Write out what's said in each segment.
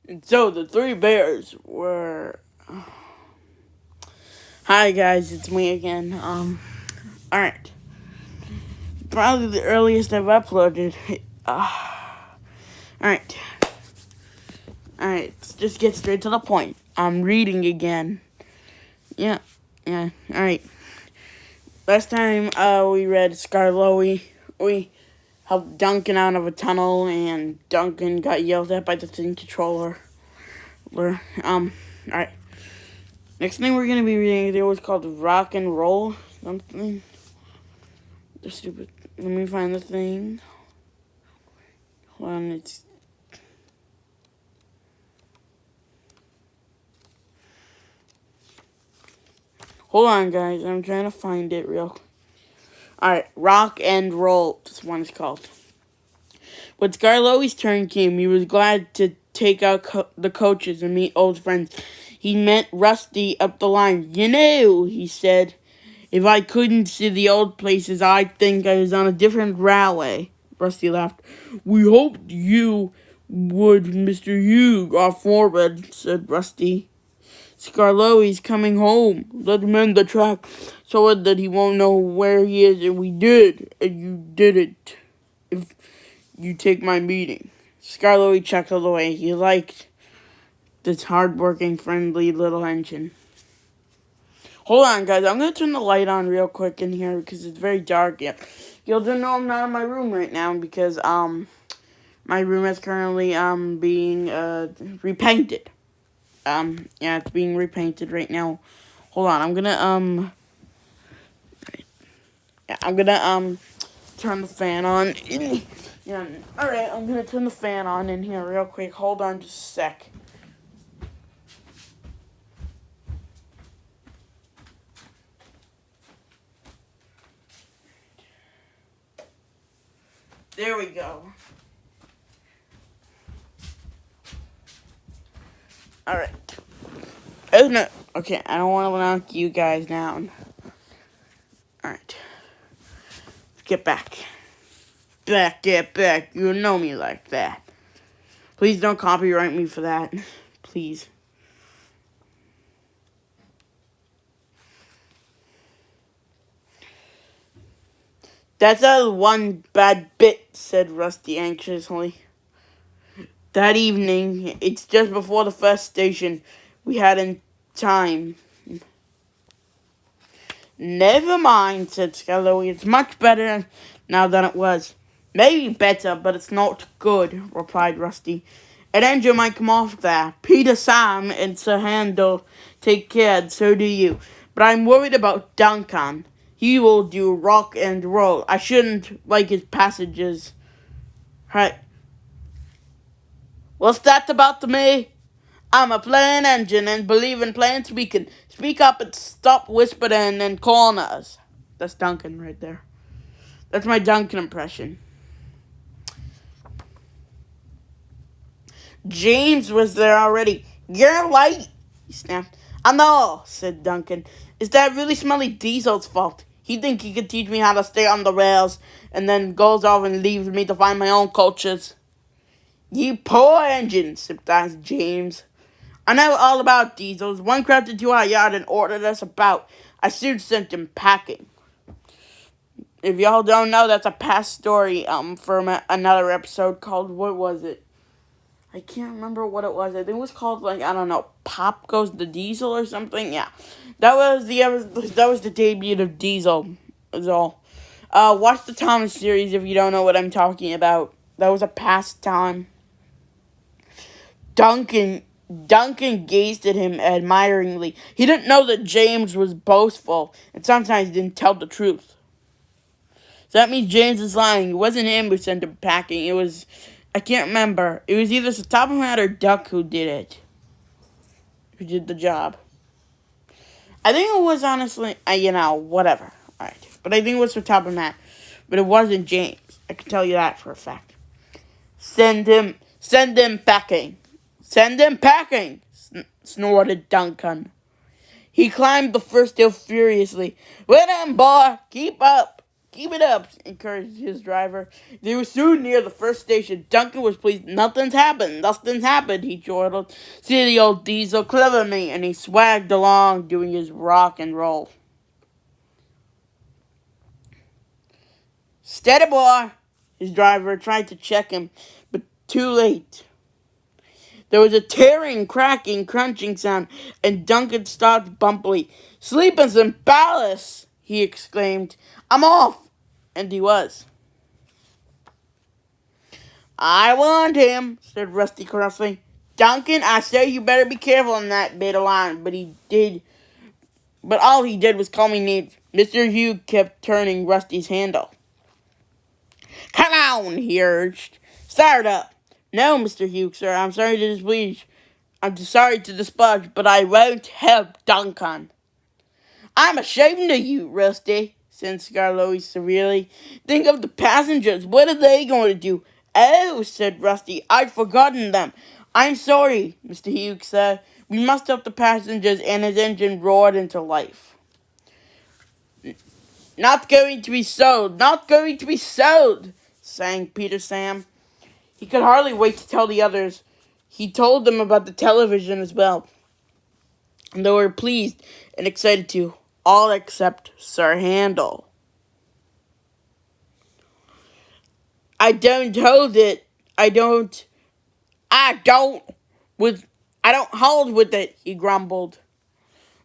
And so the three bears were. Hi guys, it's me again. Alright. Probably the earliest I've uploaded. Alright. Alright, let's just get straight to the point. I'm reading again. Yeah. Alright. Last time we read Skarloey. We helped Duncan out of a tunnel and Duncan got yelled at by the Thing Controller. Alright. Next thing we're gonna be reading there was called Rock and Roll something. The stupid. Let me find the thing. Hold on, it's. Hold on, guys. I'm trying to find it real. Alright, Rock and Roll. This one is called. When Skarloey's turn came, he was glad to take out the coaches and meet old friends. He met Rusty up the line. You know, he said, if I couldn't see the old places, I'd think I was on a different railway. Rusty laughed. We hoped you would, Mr. Hugh, our foreman, said Rusty. Skarloey's coming home. Let him end the track so that he won't know where he is, and we did, and you didn't. If you take my meeting. Skarloey chuckled away. He liked this hard-working, friendly little engine. Hold on, guys. I'm going to turn the light on real quick in here because it's very dark. Yeah. You'll know I'm not in my room right now because, my room is currently, being, repainted. Yeah, it's being repainted right now. Hold on. I'm going to, turn the fan on. Yeah. Alright, I'm going to turn the fan on in here real quick. Hold on just a sec. There we go. Alright. Oh, no. Okay, I don't want to knock you guys down. Alright. Get back. Get back. You know me like that. Please don't copyright me for that. Please. That's a one bad bit, said Rusty anxiously. That evening, it's just before the first station, we hadn't time. Never mind, said Skarloey. It's much better now than it was. Maybe better, but it's not good, replied Rusty. An engine might come off there. Peter, Sam, and Sir Handel take care, and so do you. But I'm worried about Duncan. He will do rock and roll. I shouldn't like his passages. Right. What's that about to me? I'm a plain engine and believe in plain speaking. Speak up and stop whispering in corners. That's Duncan right there. That's my Duncan impression. James was there already. You're late, he snapped. I know, said Duncan. Is that really smelly Diesel's fault? He thinks he could teach me how to stay on the rails and then goes off and leaves me to find my own coaches. You poor engine, sympathized James. I know all about Diesels. One crept into our yard and ordered us about. I soon sent him packing. If y'all don't know, that's a past story from another episode called, what was it? I can't remember what it was. I think it was called, like, I don't know, Pop Goes the Diesel or something. Yeah, that was the debut of Diesel. Is all. Watch the Thomas series if you don't know what I'm talking about. That was a past time. Duncan gazed at him admiringly. He didn't know that James was boastful and sometimes didn't tell the truth. So that means James is lying. It wasn't him who sent him packing. It was, I can't remember. It was either Top of Hat or Duck who did it. Who did the job. I think it was honestly, whatever. Alright. But I think it was for Top of Hat. But it wasn't James. I can tell you that for a fact. Send him packing. Send him packing, snorted Duncan. He climbed the first hill furiously. Wait him, boy. Keep up. Keep it up, encouraged his driver. They were soon near the first station. Duncan was pleased. Nothing's happened, he chortled. See the old diesel, clever me, and he swagged along, doing his rock and roll. Steady, boy, his driver tried to check him, but too late. There was a tearing, cracking, crunching sound, and Duncan stopped bumpily. Sleep in some ballast, he exclaimed. I'm off. And he was. I warned him, said Rusty crossly. Duncan, I say you better be careful on that bit of line. But all he did was call me names. Mr. Hugh kept turning Rusty's handle. Come on, he urged. Start up. No, Mr. Hugh, sir, I'm sorry to displease. I'm sorry to displease, but I won't help Duncan. I'm ashamed of you, Rusty, said Skarloey severely. Think of the passengers. What are they going to do? Oh, said Rusty, I'd forgotten them. I'm sorry, Mr. Hughes said. We must help the passengers, and his engine roared into life. Not going to be sold, not going to be sold, sang Peter Sam. He could hardly wait to tell the others. He told them about the television as well. And they were pleased and excited too, all except Sir Handel. I don't hold it. I don't hold with it, he grumbled.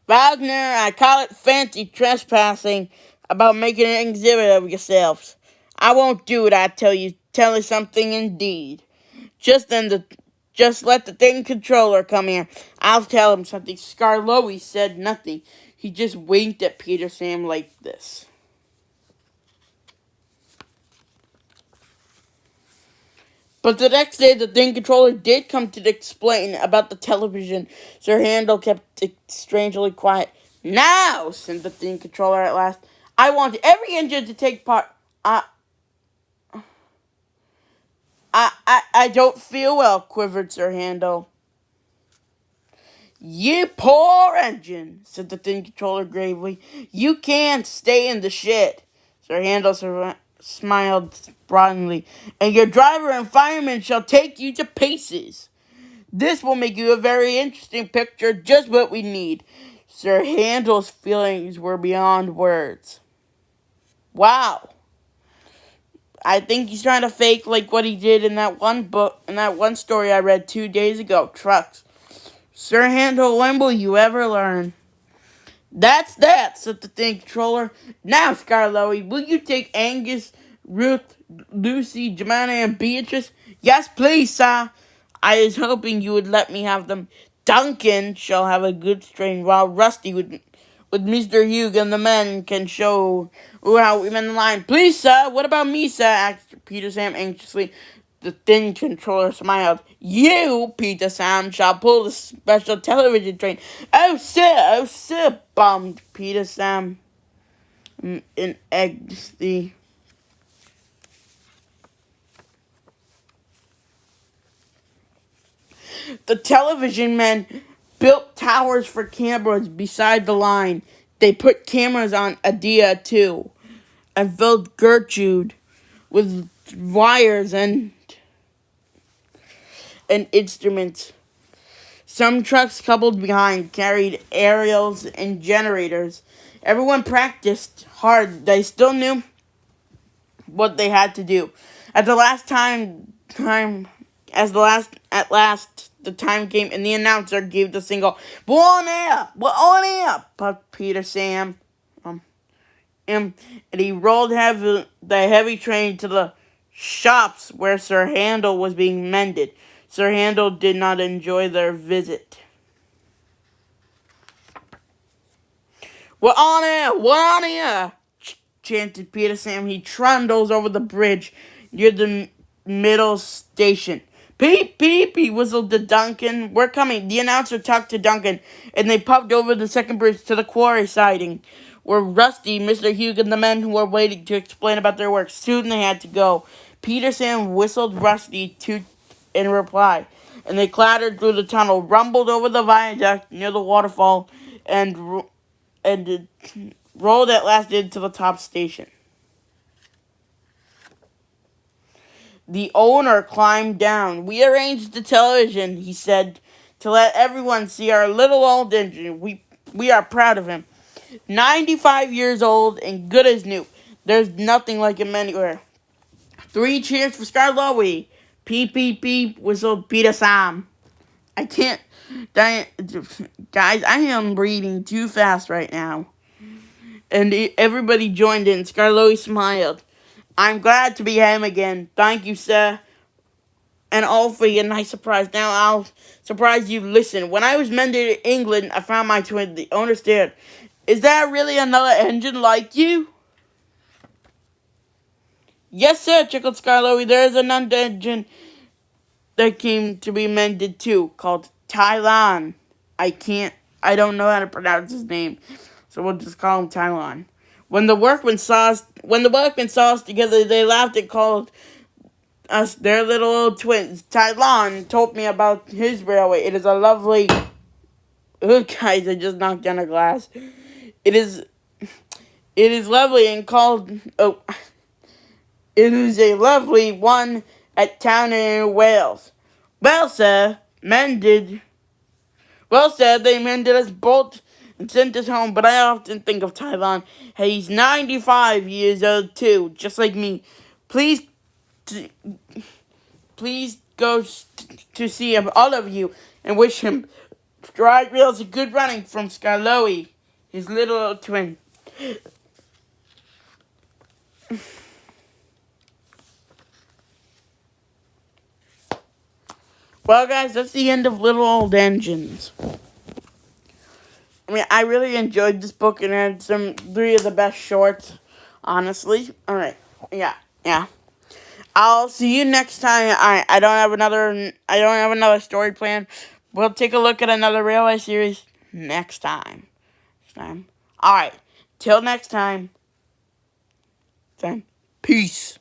Wagner, I call it fancy trespassing about making an exhibit of yourselves. I won't do it, I tell you something indeed. Just let the thing controller come here. I'll tell him something. Skarloey said nothing. He just winked at Peter Sam like this. But the next day, the thing controller did come to explain about the television. Sir Handel kept it strangely quiet. Now, said the thing controller at last, I want every engine to take part. I don't feel well, quivered Sir Handel. You poor engine, said the thing controller gravely. You can't stay in the shed. Sir Handel smiled broadly. And your driver and fireman shall take you to pieces. This will make you a very interesting picture, just what we need. Sir Handel's feelings were beyond words. Wow. I think he's trying to fake like what he did in that one story I read 2 days ago, Trucks. Sir Handel, when will you ever learn? That's that, said the thing controller. Now, Skarloey, will you take Angus, Ruth, Lucy, Jemima, and Beatrice? Yes, please, sir. I was hoping you would let me have them. Duncan shall have a good strain, while Rusty with Mr. Hugh and the men can show how we mend the line. Please, sir, what about me, sir? Asked Peter Sam anxiously. The thin controller smiled. You, Peter Sam, shall pull the special television train. Oh, sir, bummed Peter Sam in ecstasy. The television men built towers for cameras beside the line. They put cameras on Adia, too, and filled Gertrude with wires and instruments. Some trucks coupled behind carried aerials and generators. Everyone practiced hard. They still knew what they had to do. At last, the time came, and the announcer gave the signal. We're on air, puffed Peter Sam. And he rolled the heavy train to the shops where Sir Handel was being mended. Sir Handel did not enjoy their visit. We're on air, chanted Peter Sam. He trundles over the bridge near the middle station. Peep, peep, he whistled to Duncan. We're coming. The announcer talked to Duncan, and they puffed over the second bridge to the quarry siding, where Rusty, Mr. Hugh, and the men who were waiting to explain about their work. Soon they had to go. Peter Sam whistled Rusty in reply, and they clattered through the tunnel, rumbled over the viaduct near the waterfall, and rolled at last into the top station. The owner climbed down. We arranged the television, he said, to let everyone see our little old engine. We are proud of him. 95 years old and good as new. There's nothing like him anywhere. 3 cheers for Skarloey. Peep, peep, peep, whistle Peter Sam. I can't. Guys, I am reading too fast right now. And everybody joined in. Skarloey smiled. I'm glad to be home again. Thank you, sir. And all for your nice surprise. Now I'll surprise you. Listen, when I was mending to England, I found my twin. The owner stared. Is that really another engine like you? Yes, sir, chuckled Skarloey. There is another engine that came to be mended too, called Tylon. I don't know how to pronounce his name, so we'll just call him Tylon. When the workmen saw us together, they laughed and called us their little old twins. Tylon told me about his railway. It is a lovely. Oh, guys, I just knocked down a glass. It is lovely and called. Oh, it is a lovely one at town in Wales. Well, sir, they mended us both and sent us home, but I often think of Tylon. He's 95 years old, too, just like me. Please, please go to see him, all of you, and wish him dry reels and good running from Skarloey, his little twin. Well, guys, that's the end of Little Old Engines. I mean, I really enjoyed this book and had 3 of the best shorts, honestly. All right, yeah. I'll see you next time. I don't have another story plan. We'll take a look at another railway series next time. All right, till next time. Peace.